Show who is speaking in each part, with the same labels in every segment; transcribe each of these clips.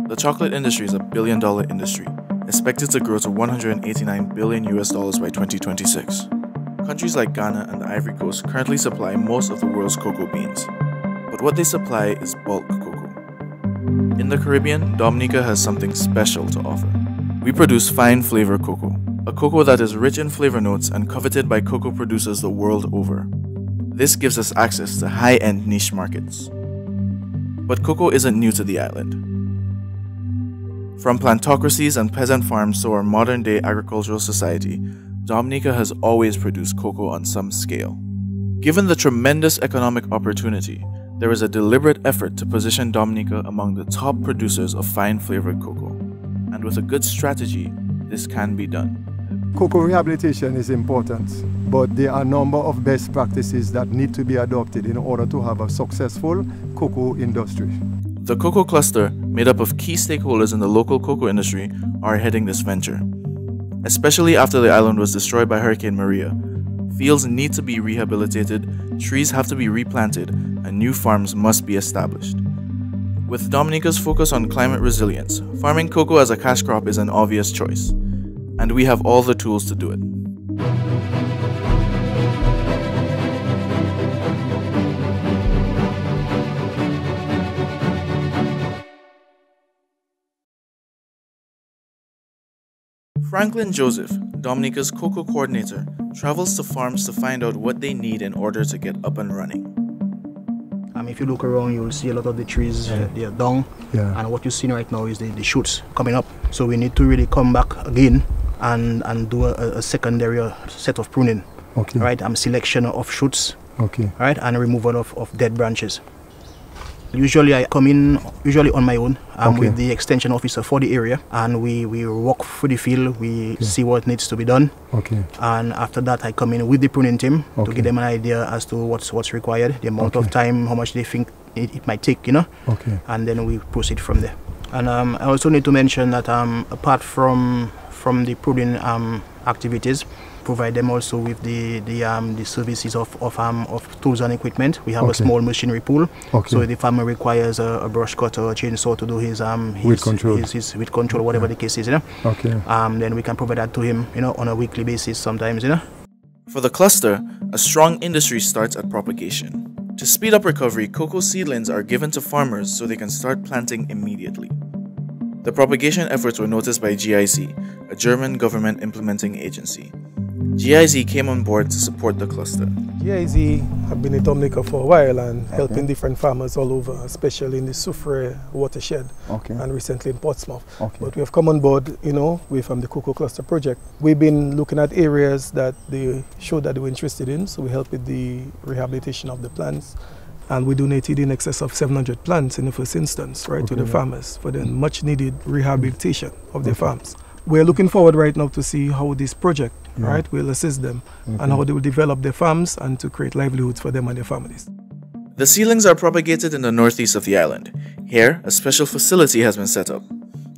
Speaker 1: The chocolate industry is a billion-dollar industry, expected to grow to $189 billion by 2026. Countries like Ghana and the Ivory Coast currently supply most of the world's cocoa beans, but what they supply is bulk cocoa. In the Caribbean, Dominica has something special to offer. We produce fine flavoured cocoa, a cocoa that is rich in flavour notes and coveted by cocoa producers the world over. This gives us access to high-end niche markets. But cocoa isn't new to the island. From plantocracies and peasant farms to our modern-day agricultural society, Dominica has always produced cocoa on some scale. Given the tremendous economic opportunity, there is a deliberate effort to position Dominica among the top producers of fine flavored cocoa. And with a good strategy, this can be done.
Speaker 2: Cocoa rehabilitation is important, but there are a number of best practices that need to be adopted in order to have a successful cocoa industry.
Speaker 1: The Cocoa Cluster, made up of key stakeholders in the local cocoa industry, are heading this venture. Especially after the island was destroyed by Hurricane Maria, fields need to be rehabilitated, trees have to be replanted, and new farms must be established. With Dominica's focus on climate resilience, farming cocoa as a cash crop is an obvious choice, and we have all the tools to do it. Franklin Joseph, Dominica's cocoa coordinator, travels to farms to find out what they need in order to get up and running.
Speaker 3: If you look around, you will see a lot of the trees, they are down, and what you're seeing right now is the shoots coming up. So we need to really come back again and do a secondary set of pruning, right? Selection of shoots, right, and removal of dead branches. Usually I come in on my own with the extension officer for the area, and we walk through the field, we see what needs to be done, and after that I come in with the pruning team to give them an idea as to what's required, the amount of time, how much they think it might take, and then we proceed from there. And I also need to mention that apart from the pruning activities, provide them also with the services of tools and equipment. We have a small machinery pool, so if the farmer requires a brush cutter or a chainsaw to do his weed control, whatever the case is, then we can provide that to him, on a weekly basis sometimes,
Speaker 1: For the cluster, a strong industry starts at propagation. To speed up recovery, cocoa seedlings are given to farmers so they can start planting immediately. The propagation efforts were noticed by GIZ, a German government implementing agency. GIZ came on board to support the cluster.
Speaker 4: GIZ have been in Dominica for a while and helping different farmers all over, especially in the Soufriere watershed and recently in Portsmouth. But we have come on board, with the Cocoa Cluster project. We've been looking at areas that they showed that they were interested in, so we helped with the rehabilitation of the plants. And we donated in excess of 700 plants in the first instance, right, to the farmers for the much needed rehabilitation of their farms. We're looking forward right now to see how this project will assist them and how they will develop their farms and to create livelihoods for them and their families.
Speaker 1: The seedlings are propagated in the northeast of the island. Here, a special facility has been set up.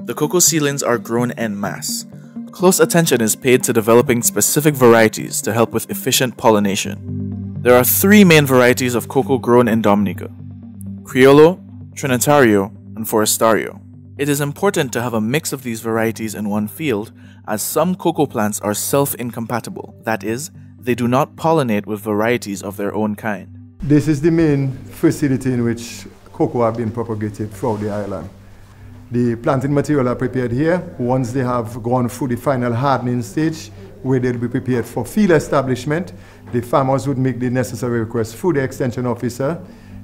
Speaker 1: The cocoa seedlings are grown en masse. Close attention is paid to developing specific varieties to help with efficient pollination. There are 3 main varieties of cocoa grown in Dominica: Criollo, Trinitario, and Forestario. It is important to have a mix of these varieties in one field, as some cocoa plants are self-incompatible. That is, they do not pollinate with varieties of their own kind.
Speaker 2: This is the main facility in which cocoa have been propagated throughout the island. The planting material are prepared here. Once they have gone through the final hardening stage, where they'll be prepared for field establishment, the farmers would make the necessary requests through the extension officer.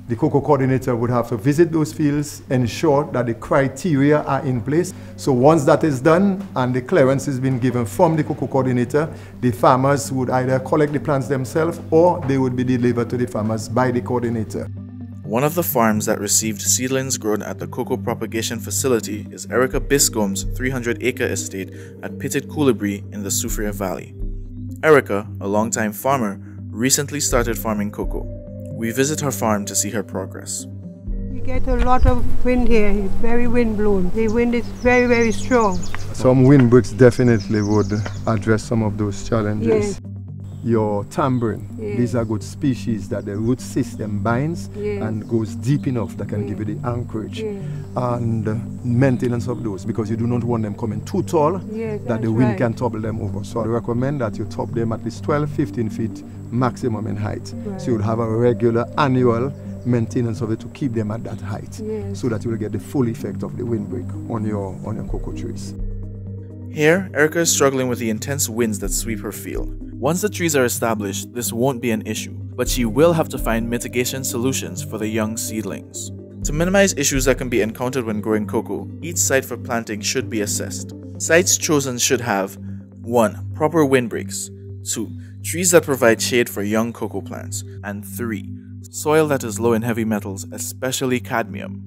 Speaker 2: The cocoa coordinator would have to visit those fields, ensure that the criteria are in place. So once that is done and the clearance has been given from the cocoa coordinator, the farmers would either collect the plants themselves or they would be delivered to the farmers by the coordinator.
Speaker 1: One of the farms that received seedlings grown at the cocoa propagation facility is Erica Biscombe's 300-acre estate at Pitted Coulibaly in the Soufriere Valley. Erica, a longtime farmer, recently started farming cocoa. We visit her farm to see her progress.
Speaker 5: We get a lot of wind here. It's very wind blown. The wind is very, very strong.
Speaker 2: Some windbreaks definitely would address some of those challenges.
Speaker 5: Yes.
Speaker 2: Your tambourine, these are good species that the root system binds and goes deep enough that can give you the anchorage. and maintenance of those, because you do not want them coming too tall that the wind can topple them over. So I recommend that you top them at least 12-15 feet maximum in height. So you'll have a regular annual maintenance of it to keep them at that height, so that you will get the full effect of the windbreak on your cocoa trees.
Speaker 1: Here, Erica is struggling with the intense winds that sweep her field. Once the trees are established, this won't be an issue, but she will have to find mitigation solutions for the young seedlings. To minimize issues that can be encountered when growing cocoa, each site for planting should be assessed. Sites chosen should have 1. Proper windbreaks, 2. Trees that provide shade for young cocoa plants, and 3. Soil that is low in heavy metals, especially cadmium.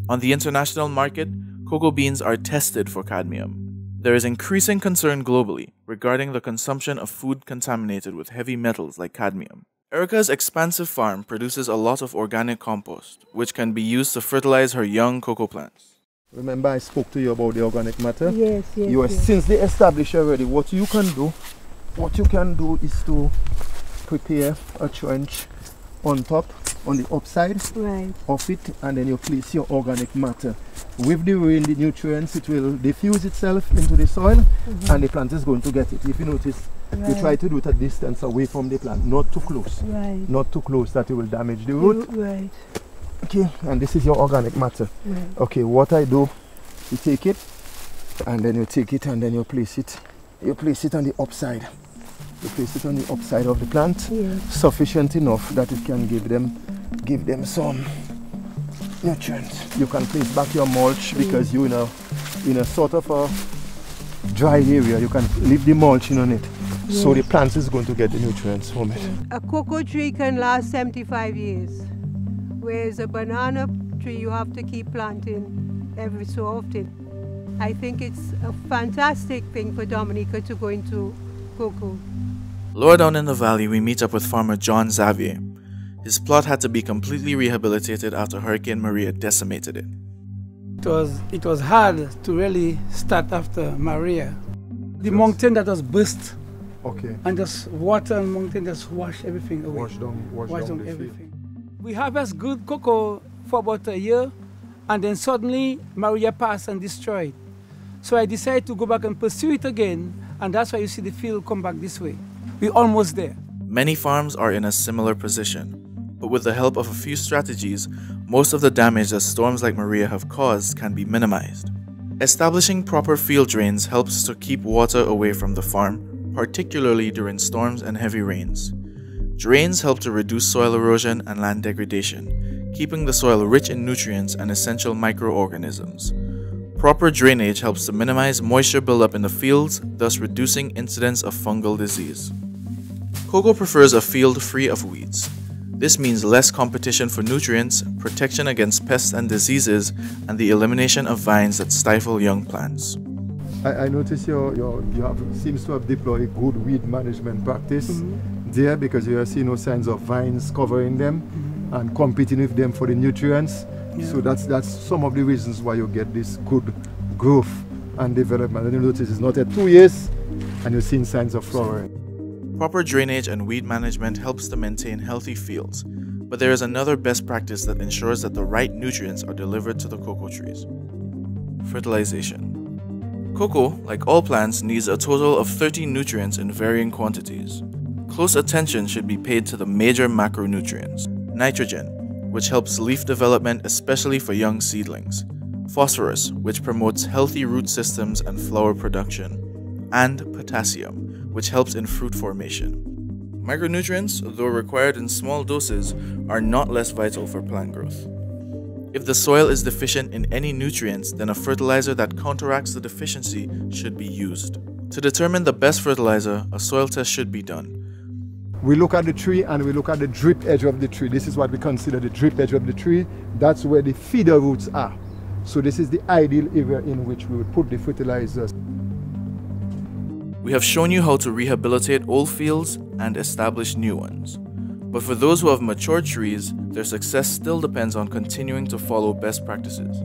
Speaker 1: On the international market, cocoa beans are tested for cadmium. There is increasing concern globally regarding the consumption of food contaminated with heavy metals like cadmium. Erica's expansive farm produces a lot of organic compost, which can be used to fertilize her young cocoa plants.
Speaker 2: Remember I spoke to you about the organic matter?
Speaker 5: Yes.
Speaker 2: Since they established already, what you can do is to prepare a trench on top, on the upside of it, and then you place your organic matter. With the rain, the nutrients, it will diffuse itself into the soil, and the plant is going to get it. If you notice, you try to do it at distance away from the plant, not too close. Not too close, that it will damage the root. Okay, and this is your organic matter. Okay, what I do, you take it, and then you take it and then you place it. You place it on the upside. You place it on the upside of the plant, sufficient enough that it can give them some nutrients. You can place back your mulch, because you're in a sort of a dry area. You can leave the mulching on it, so the plant is going to get the nutrients from it.
Speaker 5: A cocoa tree can last 75 years, whereas a banana tree you have to keep planting every so often. I think it's a fantastic thing for Dominica to go into cocoa.
Speaker 1: Lower down in the valley, we meet up with farmer John Xavier. His plot had to be completely rehabilitated after Hurricane Maria decimated it.
Speaker 6: It was hard to really start after Maria. The mountain that was burst, and just water and mountain just wash everything away. Wash down everything. We harvest good cocoa for about a year, and then suddenly Maria passed and destroyed. So I decided to go back and pursue it again, and that's why you see the field come back this way. We're almost there.
Speaker 1: Many farms are in a similar position, but with the help of a few strategies, most of the damage that storms like Maria have caused can be minimized. Establishing proper field drains helps to keep water away from the farm, particularly during storms and heavy rains. Drains help to reduce soil erosion and land degradation, keeping the soil rich in nutrients and essential microorganisms. Proper drainage helps to minimize moisture buildup in the fields, thus reducing incidence of fungal disease. Cocoa prefers a field free of weeds. This means less competition for nutrients, protection against pests and diseases, and the elimination of vines that stifle young plants.
Speaker 2: I notice seems to have deployed good weed management practice there, because you see no signs of vines covering them and competing with them for the nutrients. So that's some of the reasons why you get this good growth and development. And you notice it's not at 2 years and you're seeing signs of flowering.
Speaker 1: Proper drainage and weed management helps to maintain healthy fields, but there is another best practice that ensures that the right nutrients are delivered to the cocoa trees. Fertilization. Cocoa, like all plants, needs a total of 30 nutrients in varying quantities. Close attention should be paid to the major macronutrients: nitrogen, which helps leaf development especially for young seedlings; phosphorus, which promotes healthy root systems and flower production; and potassium, which helps in fruit formation. Micronutrients, though required in small doses, are not less vital for plant growth. If the soil is deficient in any nutrients, then a fertilizer that counteracts the deficiency should be used. To determine the best fertilizer, a soil test should be done.
Speaker 2: We look at the tree and we look at the drip edge of the tree. This is what we consider the drip edge of the tree. That's where the feeder roots are. So this is the ideal area in which we would put the fertilizers.
Speaker 1: We have shown you how to rehabilitate old fields and establish new ones. But for those who have mature trees, their success still depends on continuing to follow best practices.